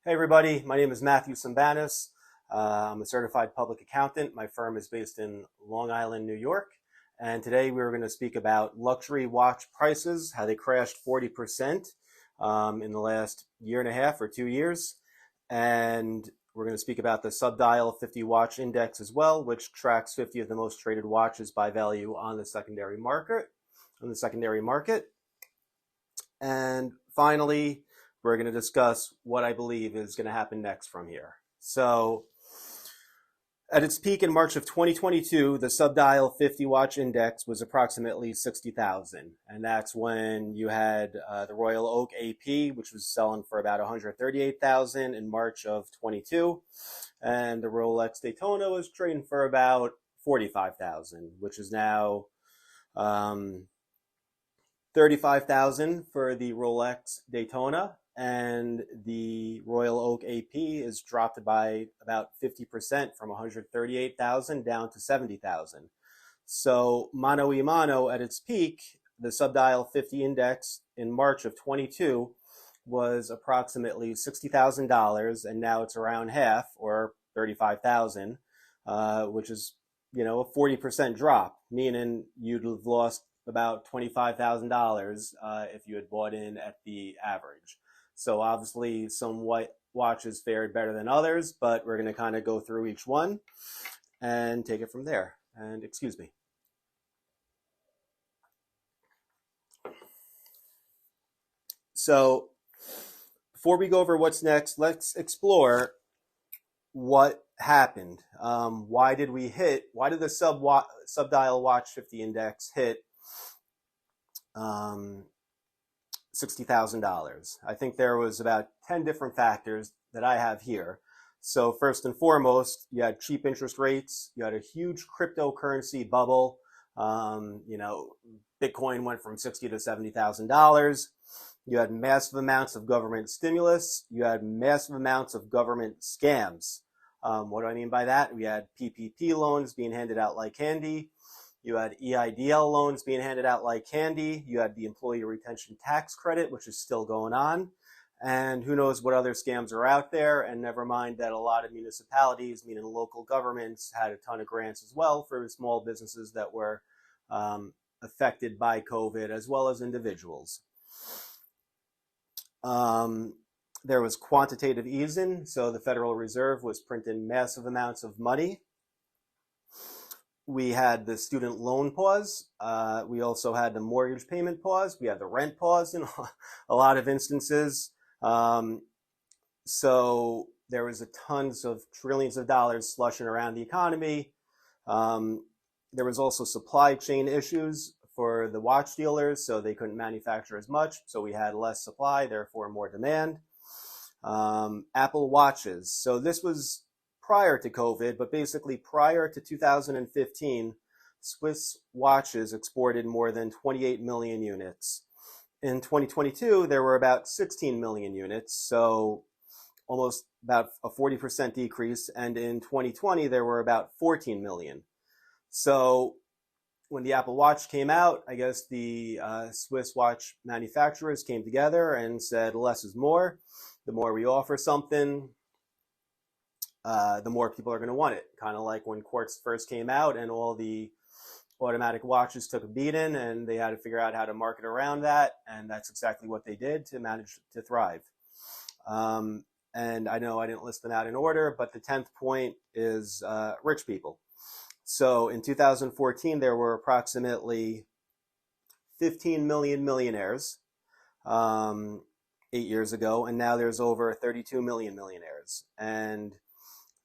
Hey everybody, my name is Matthew Sambanis. I'm a certified public accountant. My firm is based in Long Island, New York. And today we're going to speak about luxury watch prices, how they crashed 40% in the last year and a half or 2 years. And we're going to speak about the Subdial 50 watch index as well, which tracks 50 of the most traded watches by value on the secondary market. And finally, we're going to discuss what I believe is going to happen next from here. So, at its peak in March of 2022, the Subdial 50 watch index was approximately 60,000. And that's when you had the Royal Oak AP, which was selling for about 138,000 in March of 22. And the Rolex Daytona was trading for about 45,000, which is now 35,000 for the Rolex Daytona, and the Royal Oak AP is dropped by about 50% from 138,000 down to 70,000. So mano a mano at its peak, the Subdial 50 index in March of 22 was approximately $60,000, and now it's around half, or 35,000, which is, a 40% drop, meaning you'd have lost about $25,000 if you had bought in at the average. So obviously some white watches fared better than others, but we're going to kind of go through each one and take it from there. And excuse me. So before we go over what's next, let's explore what happened. Why did the Subdial Watch 50 index hit $60,000. I think there was about 10 different factors that I have here. So first and foremost, you had cheap interest rates. You had a huge cryptocurrency bubble. Bitcoin went from $60,000 to $70,000. You had massive amounts of government stimulus. You had massive amounts of government scams. What do I mean by that? We had PPP loans being handed out like candy. You had EIDL loans being handed out like candy. You had the employee retention tax credit, which is still going on. And who knows what other scams are out there. And never mind that a lot of municipalities, meaning local governments, had a ton of grants as well for small businesses that were affected by COVID, as well as individuals. There was quantitative easing. So the Federal Reserve was printing massive amounts of money. We had the student loan pause. We also had the mortgage payment pause. We had the rent pause in a lot of instances. So there was tons of trillions of dollars slushing around the economy. There was also supply chain issues for the watch dealers, so they couldn't manufacture as much. So we had less supply, therefore more demand. Apple Watches. So this was prior to COVID, but basically prior to 2015, Swiss watches exported more than 28 million units. In 2022, there were about 16 million units, so almost about a 40% decrease. And in 2020, there were about 14 million. So when the Apple Watch came out, I guess the Swiss watch manufacturers came together and said, less is more. The more we offer something, the more people are going to want it. Kind of like when quartz first came out and all the automatic watches took a beating, and they had to figure out how to market around that. And that's exactly what they did to manage to thrive. And I know I didn't list them out in order, but the 10th point is rich people. So in 2014, there were approximately 15 million millionaires 8 years ago, and now there's over 32 million millionaires. And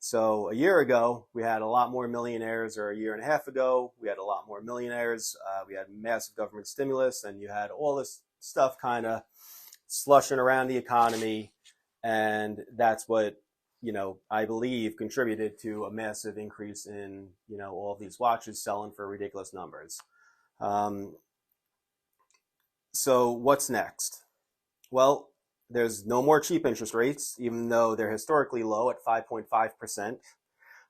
so a year ago, we had a lot more millionaires, or a year and a half ago, we had a lot more millionaires. We had massive government stimulus, and you had all this stuff kind of slushing around the economy. And that's what, I believe contributed to a massive increase in, all of these watches selling for ridiculous numbers. So what's next? Well, there's no more cheap interest rates, even though they're historically low at 5.5%.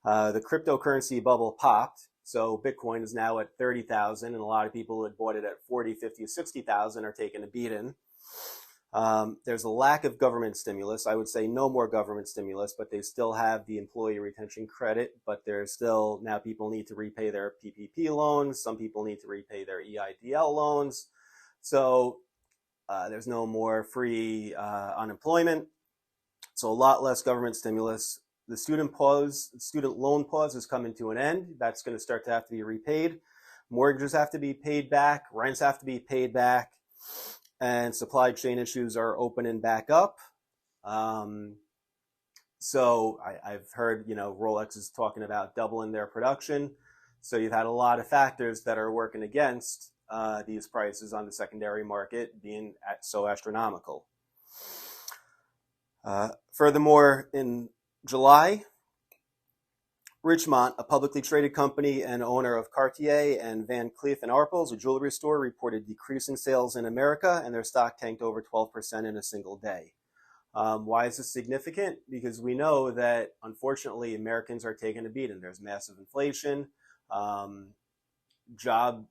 The cryptocurrency bubble popped. So Bitcoin is now at 30,000, and a lot of people who had bought it at 40, 50, 60,000 are taking a beating. There's a lack of government stimulus. I would say no more government stimulus, but they still have the employee retention credit. But there's still, now people need to repay their PPP loans. Some people need to repay their EIDL loans. So there's no more free unemployment. So a lot less government stimulus. The student loan pause is coming to an end. That's going to start to have to be repaid. Mortgages have to be paid back. Rents have to be paid back. And supply chain issues are opening back up. So I've heard, Rolex is talking about doubling their production. So you've had a lot of factors that are working against these prices on the secondary market being so astronomical. Furthermore, in July, Ridgemont, a publicly traded company and owner of Cartier and Van Cleef & Arpels, a jewelry store, reported decreasing sales in America, and their stock tanked over 12% in a single day. Why is this significant? Because we know that, unfortunately, Americans are taking a beating. There's massive inflation. Job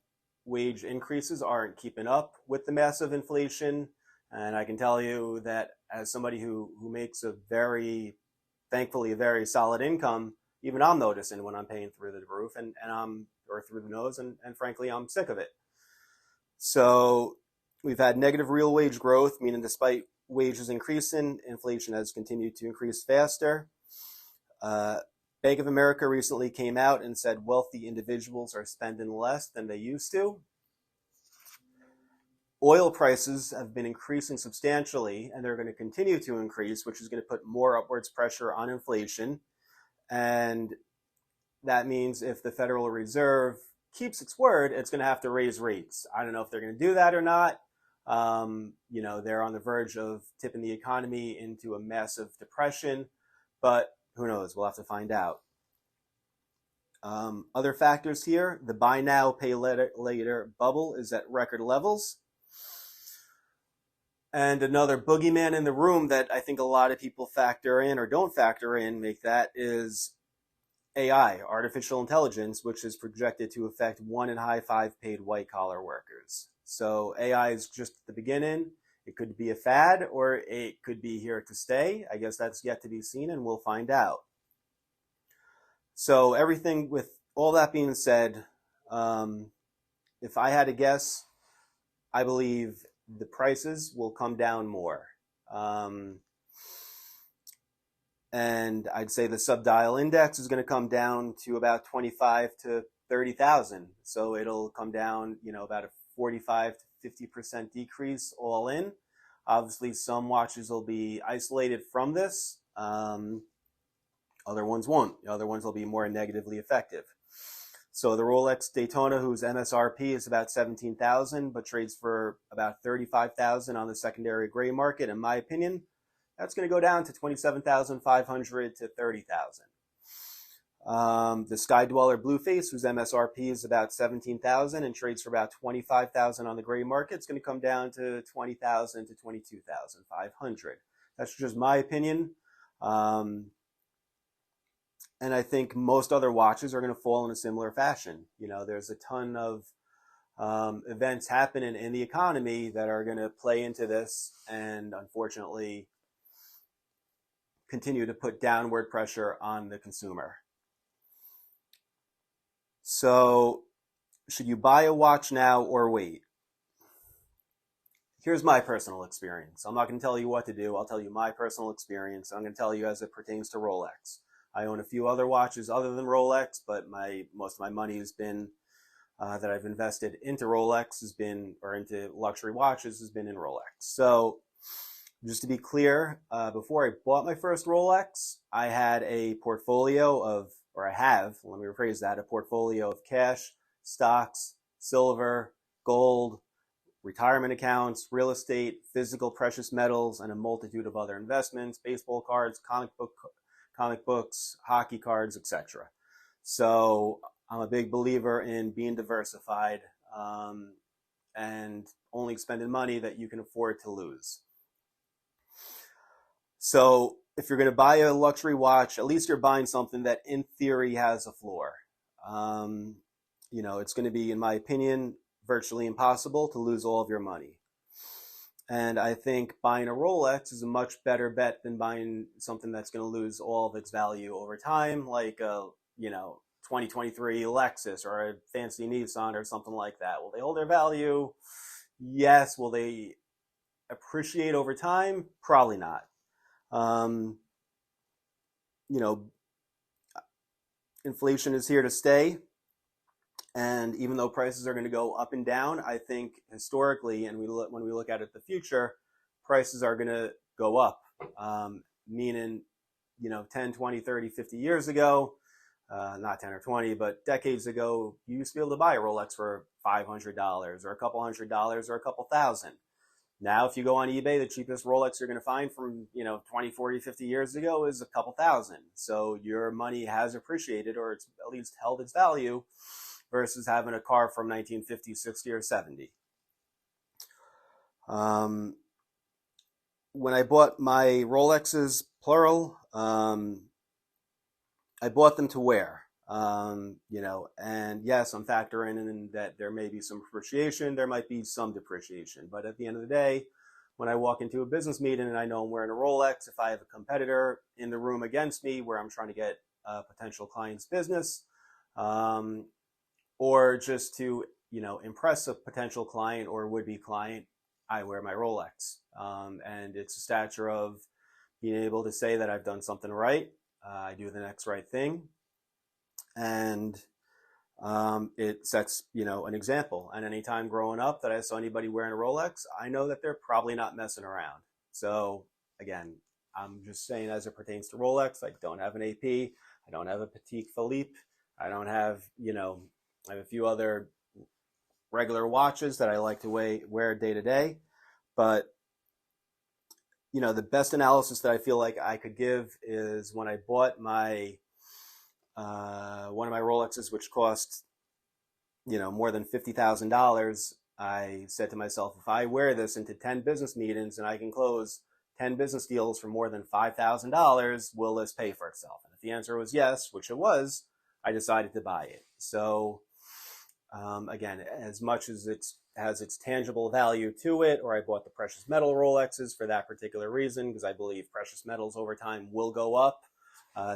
wage increases aren't keeping up with the massive inflation. And I can tell you that as somebody who makes thankfully, a very solid income, even I'm noticing when I'm paying through the roof or through the nose, and frankly, I'm sick of it. So we've had negative real wage growth, meaning despite wages increasing, inflation has continued to increase faster. Bank of America recently came out and said wealthy individuals are spending less than they used to. Oil prices have been increasing substantially, and they're going to continue to increase, which is going to put more upwards pressure on inflation. And that means if the Federal Reserve keeps its word, it's going to have to raise rates. I don't know if they're going to do that or not. They're on the verge of tipping the economy into a massive depression, but who knows? We'll have to find out. Other factors here, the buy now, pay later bubble is at record levels. And another boogeyman in the room that I think a lot of people factor in or don't factor in, is AI, artificial intelligence, which is projected to affect 1 in high 5 paid white collar workers. So AI is just the beginning. It could be a fad or it could be here to stay. I guess that's yet to be seen, and we'll find out. So everything with all that being said, if I had to guess, I believe the prices will come down more. And I'd say the Subdial index is going to come down to about 25 to 30,000. So it'll come down, about a 45 to 50% decrease all in. Obviously, some watches will be isolated from this. Other ones won't. The other ones will be more negatively effective. So the Rolex Daytona, whose MSRP is about 17,000, but trades for about 35,000 on the secondary gray market, in my opinion, that's going to go down to 27,500 to 30,000. The Sky Dweller Blueface, whose MSRP is about 17,000 and trades for about 25,000 on the gray market, it's going to come down to 20,000 to 22,500. That's just my opinion. And I think most other watches are going to fall in a similar fashion. There's a ton of events happening in the economy that are going to play into this and unfortunately continue to put downward pressure on the consumer. So should you buy a watch now or wait? Here's my personal experience. I'm not going to tell you what to do. I'll tell you my personal experience. I'm going to tell you as it pertains to Rolex. I own a few other watches other than Rolex, but most of my money has been that I've invested into Rolex or into luxury watches has been in Rolex. So just to be clear, before I bought my first Rolex, I had a portfolio a portfolio of cash, stocks, silver, gold, retirement accounts, real estate, physical precious metals, and a multitude of other investments, baseball cards, comic books, hockey cards, etc. So I'm a big believer in being diversified and only spending money that you can afford to lose. So if you're going to buy a luxury watch, at least you're buying something that in theory has a floor. It's going to be, in my opinion, virtually impossible to lose all of your money. And I think buying a Rolex is a much better bet than buying something that's going to lose all of its value over time, like a, 2023 Lexus or a fancy Nissan or something like that. Will they hold their value? Yes. Will they appreciate over time? Probably not. You know, inflation is here to stay. And even though prices are going to go up and down, I think historically, and when we look at it the future, prices are going to go up. Meaning, 10, 20, 30, 50 years ago, not 10 or 20, but decades ago, you used to be able to buy a Rolex for $500 or a couple $100 or a couple thousand. Now, if you go on eBay, the cheapest Rolex you're going to find from, 20, 40, 50 years ago is a couple thousand. So your money has appreciated, or it's at least held its value, versus having a car from 1950, 60, or 70. When I bought my Rolexes, plural, I bought them to wear. And yes, I'm factoring in that there may be some appreciation, there might be some depreciation, but at the end of the day, when I walk into a business meeting and I know I'm wearing a Rolex, if I have a competitor in the room against me where I'm trying to get a potential client's business, or just to, impress a potential client or would-be client, I wear my Rolex. And it's a stature of being able to say that I've done something right. I do the next right thing. And it sets, an example. And anytime growing up that I saw anybody wearing a Rolex, I know that they're probably not messing around. So again, I'm just saying as it pertains to Rolex, I don't have an AP. I don't have a Patek Philippe. I don't have, I have a few other regular watches that I like to wear day to day. But, the best analysis that I feel like I could give is when I bought my one of my Rolexes, which cost, more than $50,000, I said to myself, if I wear this into 10 business meetings and I can close 10 business deals for more than $5,000, will this pay for itself? And if the answer was yes, which it was, I decided to buy it. So again, as much as it has its tangible value to it, or I bought the precious metal Rolexes for that particular reason, because I believe precious metals over time will go up.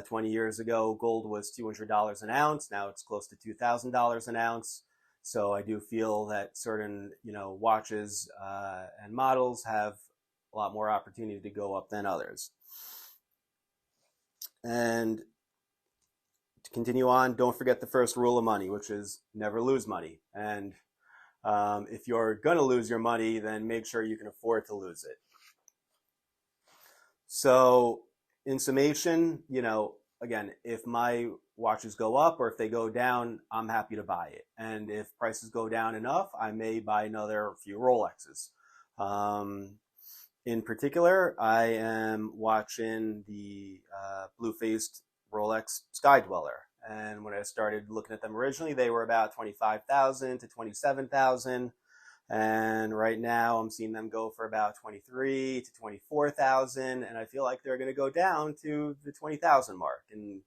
20 years ago, gold was $200 an ounce. Now it's close to $2,000 an ounce. So I do feel that certain, watches and models have a lot more opportunity to go up than others. And to continue on, don't forget the first rule of money, which is never lose money. And if you're going to lose your money, then make sure you can afford to lose it. So in summation, again, if my watches go up or if they go down, I'm happy to buy it. And if prices go down enough, I may buy another few Rolexes. In particular, I am watching the blue-faced Rolex Sky Dweller. And when I started looking at them originally, they were about $25,000 to $27,000. And right now I'm seeing them go for about $23,000 to $24,000. And I feel like they're going to go down to the $20,000 mark. And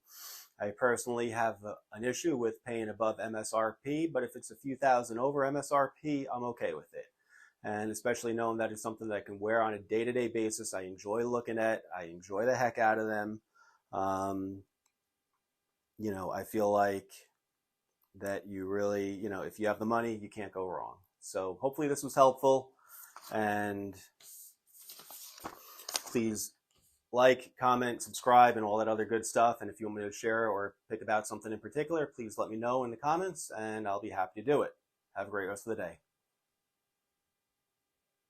I personally have an issue with paying above MSRP, but if it's a few thousand over MSRP, I'm okay with it. And especially knowing that it's something that I can wear on a day-to-day basis. I enjoy looking at, I enjoy the heck out of them. I feel like that you really, if you have the money, you can't go wrong. So hopefully this was helpful, and please like, comment, subscribe, and all that other good stuff. And if you want me to share or pick about something in particular, please let me know in the comments, and I'll be happy to do it. Have a great rest of the day.